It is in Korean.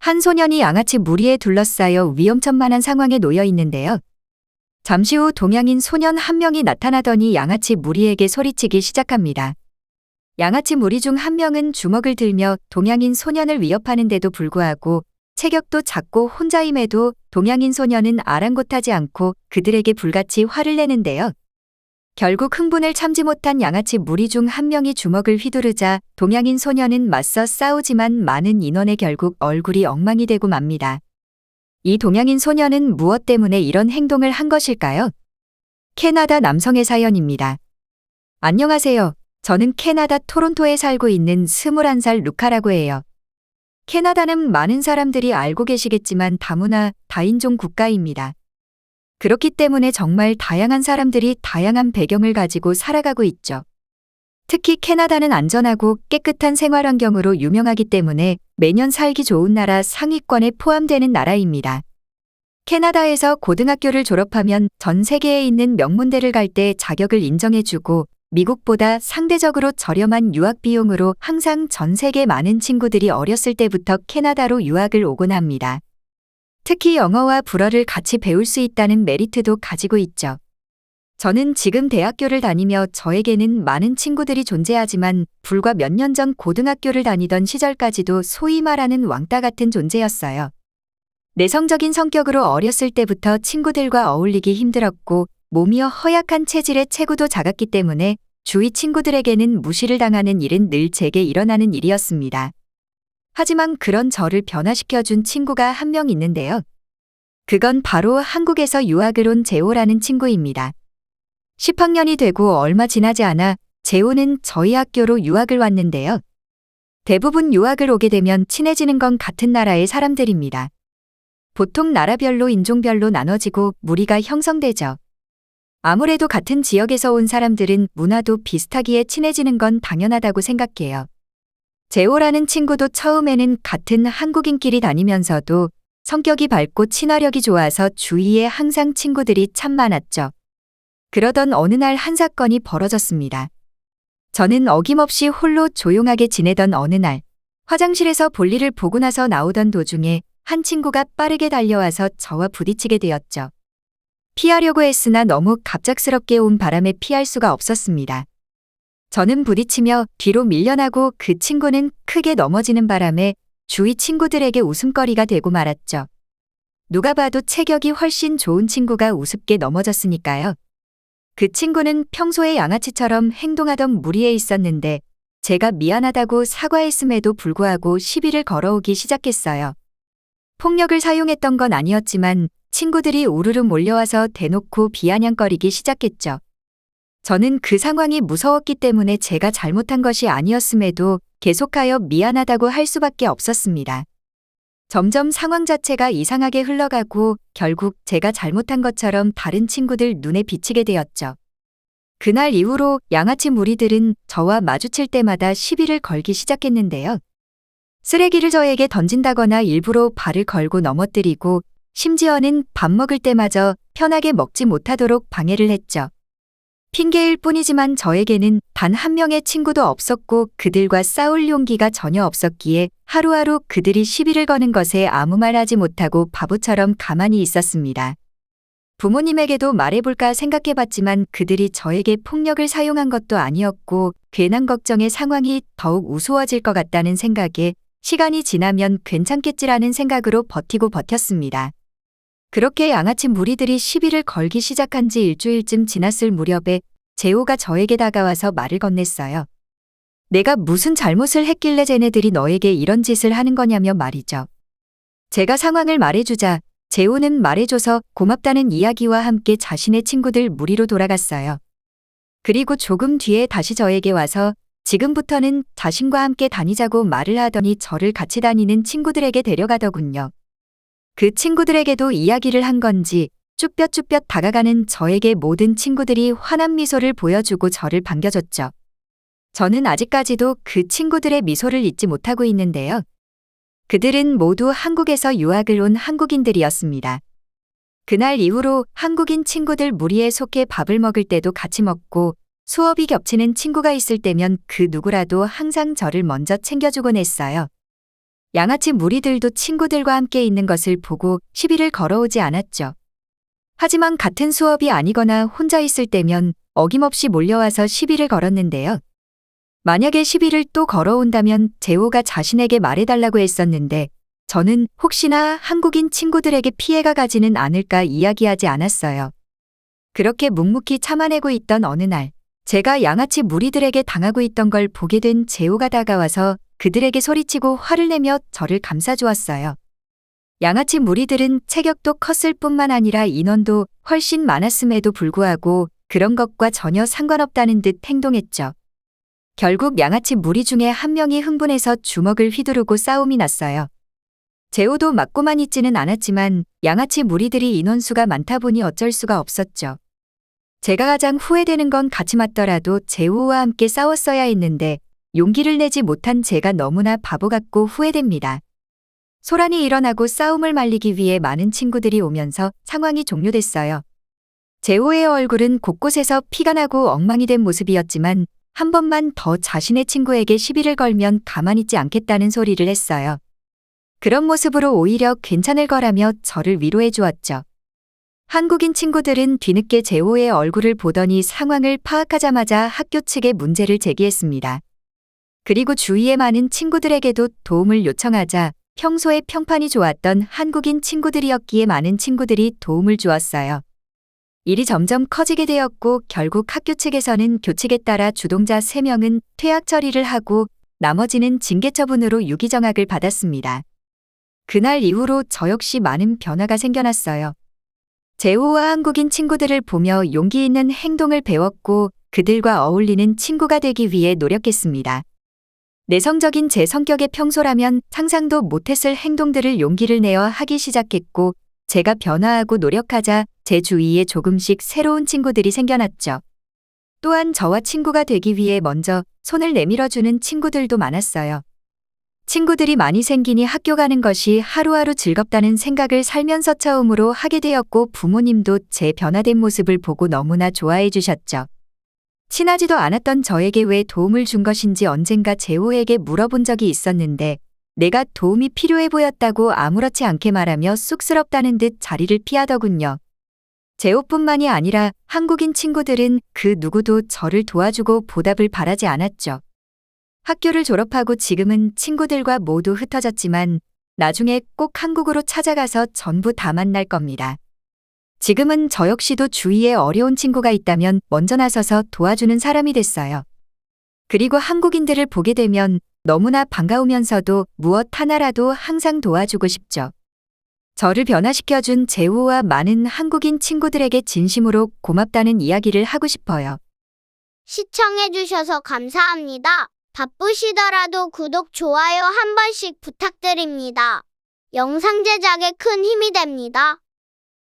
한 소년이 양아치 무리에 둘러싸여 위험천만한 상황에 놓여 있는데요. 잠시 후 동양인 소년 한 명이 나타나더니 양아치 무리에게 소리치기 시작합니다. 양아치 무리 중 한 명은 주먹을 들며 동양인 소년을 위협하는데도 불구하고 체격도 작고 혼자임에도 동양인 소년은 아랑곳하지 않고 그들에게 불같이 화를 내는데요. 결국 흥분을 참지 못한 양아치 무리 중 한 명이 주먹을 휘두르자 동양인 소년은 맞서 싸우지만 많은 인원에 결국 얼굴이 엉망이 되고 맙니다. 이 동양인 소년은 무엇 때문에 이런 행동을 한 것일까요? 캐나다 남성의 사연입니다. 안녕하세요. 저는 캐나다 토론토에 살고 있는 21살 루카라고 해요. 캐나다는 많은 사람들이 알고 계시겠지만 다문화, 다인종 국가입니다. 그렇기 때문에 정말 다양한 사람들이 다양한 배경을 가지고 살아가고 있죠. 특히 캐나다는 안전하고 깨끗한 생활 환경으로 유명하기 때문에 매년 살기 좋은 나라 상위권에 포함되는 나라입니다. 캐나다에서 고등학교를 졸업하면 전 세계에 있는 명문대를 갈 때 자격을 인정해주고 미국보다 상대적으로 저렴한 유학 비용으로 항상 전 세계 많은 친구들이 어렸을 때부터 캐나다로 유학을 오곤 합니다. 특히 영어와 불어를 같이 배울 수 있다는 메리트도 가지고 있죠. 저는 지금 대학교를 다니며 저에게는 많은 친구들이 존재하지만 불과 몇 년 전 고등학교를 다니던 시절까지도 소위 말하는 왕따 같은 존재였어요. 내성적인 성격으로 어렸을 때부터 친구들과 어울리기 힘들었고 몸이여 허약한 체질에 체구도 작았기 때문에 주위 친구들에게는 무시를 당하는 일은 늘 제게 일어나는 일이었습니다. 하지만 그런 저를 변화시켜준 친구가 한 명 있는데요. 그건 바로 한국에서 유학을 온 재호라는 친구입니다. 10학년이 되고 얼마 지나지 않아 재호는 저희 학교로 유학을 왔는데요. 대부분 유학을 오게 되면 친해지는 건 같은 나라의 사람들입니다. 보통 나라별로 인종별로 나눠지고 무리가 형성되죠. 아무래도 같은 지역에서 온 사람들은 문화도 비슷하기에 친해지는 건 당연하다고 생각해요. 재호라는 친구도 처음에는 같은 한국인끼리 다니면서도 성격이 밝고 친화력이 좋아서 주위에 항상 친구들이 참 많았죠. 그러던 어느 날 한 사건이 벌어졌습니다. 저는 어김없이 홀로 조용하게 지내던 어느 날 화장실에서 볼일을 보고 나서 나오던 도중에 한 친구가 빠르게 달려와서 저와 부딪히게 되었죠. 피하려고 했으나 너무 갑작스럽게 온 바람에 피할 수가 없었습니다. 저는 부딪히며 뒤로 밀려나고 그 친구는 크게 넘어지는 바람에 주위 친구들에게 웃음거리가 되고 말았죠. 누가 봐도 체격이 훨씬 좋은 친구가 우습게 넘어졌으니까요. 그 친구는 평소에 양아치처럼 행동하던 무리에 있었는데 제가 미안하다고 사과했음에도 불구하고 시비를 걸어오기 시작했어요. 폭력을 사용했던 건 아니었지만 친구들이 우르르 몰려와서 대놓고 비아냥거리기 시작했죠. 저는 그 상황이 무서웠기 때문에 제가 잘못한 것이 아니었음에도 계속하여 미안하다고 할 수밖에 없었습니다. 점점 상황 자체가 이상하게 흘러가고 결국 제가 잘못한 것처럼 다른 친구들 눈에 비치게 되었죠. 그날 이후로 양아치 무리들은 저와 마주칠 때마다 시비를 걸기 시작했는데요. 쓰레기를 저에게 던진다거나 일부러 발을 걸고 넘어뜨리고 심지어는 밥 먹을 때마저 편하게 먹지 못하도록 방해를 했죠. 핑계일 뿐이지만 저에게는 단 한 명의 친구도 없었고 그들과 싸울 용기가 전혀 없었기에 하루하루 그들이 시비를 거는 것에 아무 말 하지 못하고 바보처럼 가만히 있었습니다. 부모님에게도 말해볼까 생각해봤지만 그들이 저에게 폭력을 사용한 것도 아니었고 괜한 걱정에 상황이 더욱 우스워질 것 같다는 생각에 시간이 지나면 괜찮겠지라는 생각으로 버티고 버텼습니다. 그렇게 양아치 무리들이 시비를 걸기 시작한 지 일주일쯤 지났을 무렵에 재호가 저에게 다가와서 말을 건넸어요. 내가 무슨 잘못을 했길래 쟤네들이 너에게 이런 짓을 하는 거냐며 말이죠. 제가 상황을 말해주자 재호는 말해줘서 고맙다는 이야기와 함께 자신의 친구들 무리로 돌아갔어요. 그리고 조금 뒤에 다시 저에게 와서 지금부터는 자신과 함께 다니자고 말을 하더니 저를 같이 다니는 친구들에게 데려가더군요. 그 친구들에게도 이야기를 한 건지 쭈뼛쭈뼛 다가가는 저에게 모든 친구들이 환한 미소를 보여주고 저를 반겨줬죠. 저는 아직까지도 그 친구들의 미소를 잊지 못하고 있는데요. 그들은 모두 한국에서 유학을 온 한국인들이었습니다. 그날 이후로 한국인 친구들 무리에 속해 밥을 먹을 때도 같이 먹고 수업이 겹치는 친구가 있을 때면 그 누구라도 항상 저를 먼저 챙겨주곤 했어요. 양아치 무리들도 친구들과 함께 있는 것을 보고 시비를 걸어오지 않았죠. 하지만 같은 수업이 아니거나 혼자 있을 때면 어김없이 몰려와서 시비를 걸었는데요. 만약에 시비를 또 걸어온다면 재호가 자신에게 말해달라고 했었는데 저는 혹시나 한국인 친구들에게 피해가 가지는 않을까 이야기하지 않았어요. 그렇게 묵묵히 참아내고 있던 어느 날, 제가 양아치 무리들에게 당하고 있던 걸 보게 된 재호가 다가와서 그들에게 소리치고 화를 내며 저를 감싸주었어요. 양아치 무리들은 체격도 컸을 뿐만 아니라 인원도 훨씬 많았음에도 불구하고 그런 것과 전혀 상관없다는 듯 행동했죠. 결국 양아치 무리 중에 한 명이 흥분해서 주먹을 휘두르고 싸움이 났어요. 재호도 맞고만 있지는 않았지만 양아치 무리들이 인원수가 많다 보니 어쩔 수가 없었죠. 제가 가장 후회되는 건 같이 맞더라도 재호와 함께 싸웠어야 했는데 용기를 내지 못한 제가 너무나 바보 같고 후회됩니다. 소란이 일어나고 싸움을 말리기 위해 많은 친구들이 오면서 상황이 종료됐어요. 재호의 얼굴은 곳곳에서 피가 나고 엉망이 된 모습이었지만 한 번만 더 자신의 친구에게 시비를 걸면 가만히 있지 않겠다는 소리를 했어요. 그런 모습으로 오히려 괜찮을 거라며 저를 위로해 주었죠. 한국인 친구들은 뒤늦게 재호의 얼굴을 보더니 상황을 파악하자마자 학교 측에 문제를 제기했습니다. 그리고 주위의 많은 친구들에게도 도움을 요청하자 평소에 평판이 좋았던 한국인 친구들이었기에 많은 친구들이 도움을 주었어요. 일이 점점 커지게 되었고 결국 학교 측에서는 교칙에 따라 주동자 3명은 퇴학 처리를 하고 나머지는 징계 처분으로 유기정학을 받았습니다. 그날 이후로 저 역시 많은 변화가 생겨났어요. 재호와 한국인 친구들을 보며 용기 있는 행동을 배웠고 그들과 어울리는 친구가 되기 위해 노력했습니다. 내성적인 제 성격의 평소라면 상상도 못했을 행동들을 용기를 내어 하기 시작했고 제가 변화하고 노력하자 제 주위에 조금씩 새로운 친구들이 생겨났죠. 또한 저와 친구가 되기 위해 먼저 손을 내밀어주는 친구들도 많았어요. 친구들이 많이 생기니 학교 가는 것이 하루하루 즐겁다는 생각을 살면서 처음으로 하게 되었고 부모님도 제 변화된 모습을 보고 너무나 좋아해 주셨죠. 친하지도 않았던 저에게 왜 도움을 준 것인지 언젠가 재호에게 물어본 적이 있었는데 내가 도움이 필요해 보였다고 아무렇지 않게 말하며 쑥스럽다는 듯 자리를 피하더군요. 재호뿐만이 아니라 한국인 친구들은 그 누구도 저를 도와주고 보답을 바라지 않았죠. 학교를 졸업하고 지금은 친구들과 모두 흩어졌지만 나중에 꼭 한국으로 찾아가서 전부 다 만날 겁니다. 지금은 저 역시도 주위에 어려운 친구가 있다면 먼저 나서서 도와주는 사람이 됐어요. 그리고 한국인들을 보게 되면 너무나 반가우면서도 무엇 하나라도 항상 도와주고 싶죠. 저를 변화시켜준 재호와 많은 한국인 친구들에게 진심으로 고맙다는 이야기를 하고 싶어요. 시청해주셔서 감사합니다. 바쁘시더라도 구독, 좋아요 한 번씩 부탁드립니다. 영상 제작에 큰 힘이 됩니다.